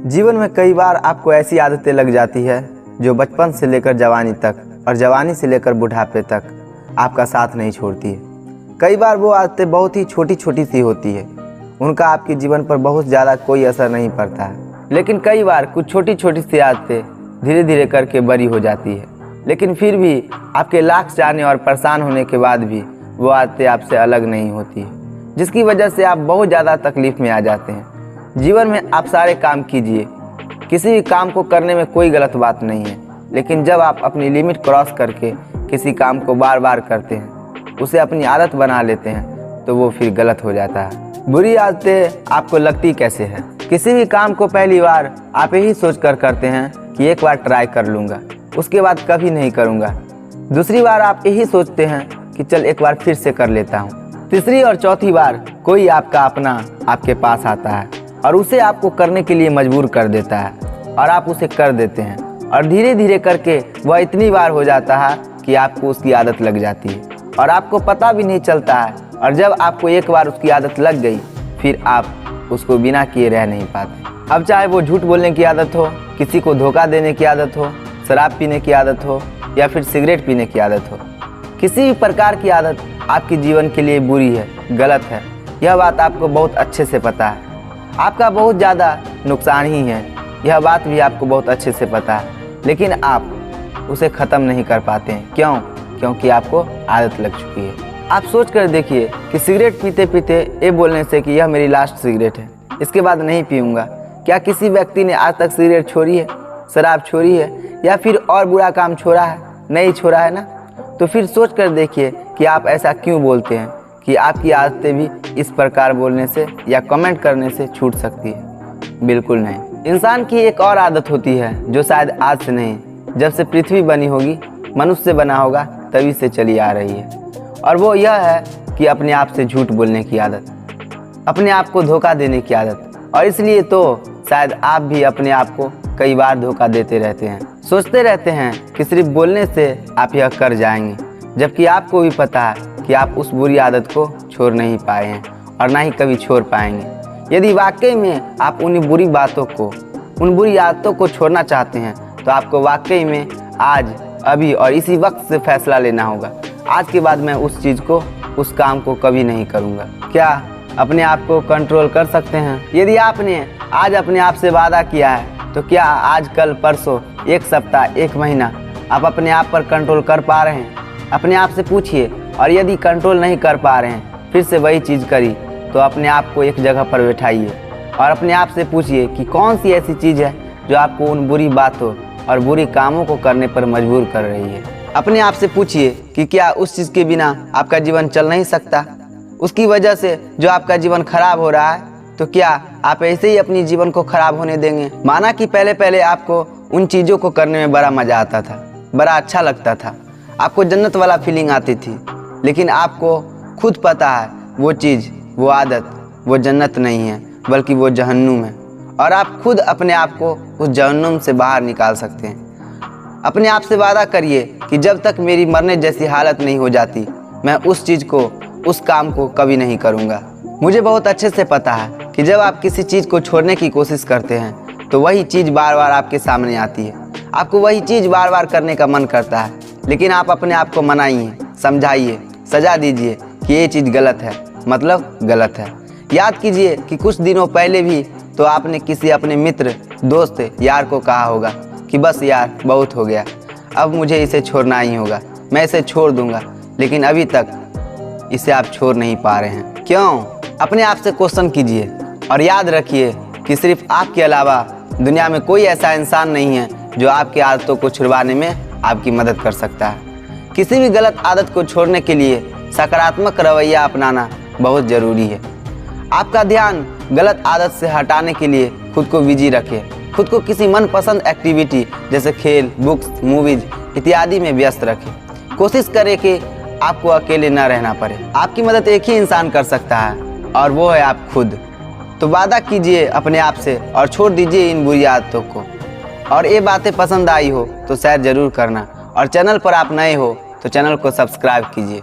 जीवन में कई बार आपको ऐसी आदतें लग जाती है जो बचपन से लेकर जवानी तक और जवानी से लेकर बुढ़ापे तक आपका साथ नहीं छोड़ती है। कई बार वो आदतें बहुत ही छोटी छोटी सी होती है, उनका आपके जीवन पर बहुत ज़्यादा कोई असर नहीं पड़ता है। लेकिन कई बार कुछ छोटी छोटी सी आदतें धीरे धीरे करके बड़ी हो जाती है, लेकिन फिर भी आपके लाख जाने और परेशान होने के बाद भी वो आदतें आपसे अलग नहीं होती है, जिसकी वजह से आप बहुत ज़्यादा तकलीफ़ में आ जाते हैं। जीवन में आप सारे काम कीजिए, किसी भी काम को करने में कोई गलत बात नहीं है, लेकिन जब आप अपनी लिमिट क्रॉस करके किसी काम को बार बार करते हैं, उसे अपनी आदत बना लेते हैं, तो वो फिर गलत हो जाता है। बुरी आदतें आपको लगती कैसे है? किसी भी काम को पहली बार आप यही सोच कर करते हैं कि एक बार ट्राई कर लूँगा, उसके बाद कभी नहीं करूँगा। दूसरी बार आप यही सोचते हैं कि चल एक बार फिर से कर लेता हूँ। तीसरी और चौथी बार कोई आपका अपना आपके पास आता है और उसे आपको करने के लिए मजबूर कर देता है और आप उसे कर देते हैं, और धीरे धीरे करके वह इतनी बार हो जाता है कि आपको उसकी आदत लग जाती है और आपको पता भी नहीं चलता है। और जब आपको एक बार उसकी आदत लग गई, फिर आप उसको बिना किए रह नहीं पाते। अब चाहे वो झूठ बोलने की आदत हो, किसी को धोखा देने की आदत हो, शराब पीने की आदत हो या फिर सिगरेट पीने की आदत हो, किसी भी प्रकार की आदत आपके जीवन के लिए बुरी है, गलत है। यह बात आपको बहुत अच्छे से पता है। आपका बहुत ज़्यादा नुकसान ही है, यह बात भी आपको बहुत अच्छे से पता है, लेकिन आप उसे ख़त्म नहीं कर पाते हैं। क्यों? क्योंकि आपको आदत लग चुकी है। आप सोच कर देखिए कि सिगरेट पीते पीते ये बोलने से कि यह मेरी लास्ट सिगरेट है, इसके बाद नहीं पीऊँगा, क्या किसी व्यक्ति ने आज तक सिगरेट छोड़ी है, शराब छोड़ी है या फिर और बुरा काम छोड़ा है? नहीं छोड़ा है ना। तो फिर सोच कर देखिए कि आप ऐसा क्यों बोलते हैं कि आपकी आदतें भी इस प्रकार बोलने से या कमेंट करने से छूट सकती है। बिल्कुल नहीं। इंसान की एक और आदत होती है जो शायद आज से नहीं, जब से पृथ्वी बनी होगी, मनुष्य बना होगा, तभी से चली आ रही है, और वो यह है कि अपने आप से झूठ बोलने की आदत, अपने आप को धोखा देने की आदत। और इसलिए तो शायद आप भी अपने आप को कई बार धोखा देते रहते हैं। सोचते रहते हैं कि सिर्फ बोलने से आप यह कर जाएंगे, जबकि आपको भी पता है कि आप उस बुरी आदत को छोड़ नहीं पाए हैं और ना ही कभी छोड़ पाएंगे। यदि वाकई में आप उन बुरी बातों को, उन बुरी आदतों को छोड़ना चाहते हैं, तो आपको वाकई में आज, अभी और इसी वक्त से फैसला लेना होगा। आज के बाद मैं उस चीज़ को, उस काम को कभी नहीं करूँगा। क्या अपने आप को कंट्रोल कर सकते हैं? यदि आपने आज अपने आप से वादा किया है, तो क्या आज, कल, परसों, एक सप्ताह, एक महीना आप अपने आप पर कंट्रोल कर पा रहे हैं? अपने आप से पूछिए। और यदि कंट्रोल नहीं कर पा रहे हैं, फिर से वही चीज़ करी, तो अपने आप को एक जगह पर बैठाइए और अपने आप से पूछिए कि कौन सी ऐसी चीज़ है जो आपको उन बुरी बातों और बुरी कामों को करने पर मजबूर कर रही है। अपने आप से पूछिए कि क्या उस चीज़ के बिना आपका जीवन चल नहीं सकता? उसकी वजह से जो आपका जीवन खराब हो रहा है, तो क्या आप ऐसे ही अपनी जीवन को खराब होने देंगे? माना कि पहले पहले आपको उन चीज़ों को करने में बड़ा मज़ा आता था, बड़ा अच्छा लगता था, आपको जन्नत वाला फीलिंग आती थी, लेकिन आपको खुद पता है वो चीज़, वो आदत, वो जन्नत नहीं है, बल्कि वो जहन्नुम है, और आप खुद अपने आप को उस जहन्नुम से बाहर निकाल सकते हैं। अपने आप से वादा करिए कि जब तक मेरी मरने जैसी हालत नहीं हो जाती, मैं उस चीज़ को, उस काम को कभी नहीं करूँगा। मुझे बहुत अच्छे से पता है कि जब आप किसी चीज़ को छोड़ने की कोशिश करते हैं, तो वही चीज़ बार बार आपके सामने आती है, आपको वही चीज़ बार बार करने का मन करता है, लेकिन आप अपने आप को मनाइए, समझाइए, सजा दीजिए कि ये चीज़ गलत है, मतलब गलत है। याद कीजिए कि कुछ दिनों पहले भी तो आपने किसी अपने मित्र, दोस्त, यार को कहा होगा कि बस यार बहुत हो गया, अब मुझे इसे छोड़ना ही होगा, मैं इसे छोड़ दूंगा, लेकिन अभी तक इसे आप छोड़ नहीं पा रहे हैं। क्यों? अपने आप से क्वेश्चन कीजिए और याद रखिए कि सिर्फ आपके अलावा दुनिया में कोई ऐसा इंसान नहीं है जो आपकी आदतों को छुड़वाने में आपकी मदद कर सकता है। किसी भी गलत आदत को छोड़ने के लिए सकारात्मक रवैया अपनाना बहुत ज़रूरी है। आपका ध्यान गलत आदत से हटाने के लिए खुद को बिजी रखें, खुद को किसी मनपसंद एक्टिविटी जैसे खेल, बुक्स, मूवीज इत्यादि में व्यस्त रखें। कोशिश करें कि आपको अकेले न रहना पड़े। आपकी मदद एक ही इंसान कर सकता है, और वो है आप खुद। तो वादा कीजिए अपने आप से और छोड़ दीजिए इन बुरी आदतों को। और ये बातें पसंद आई हो तो शेयर ज़रूर करना, और चैनल पर आप नए हो तो चैनल को सब्सक्राइब कीजिए।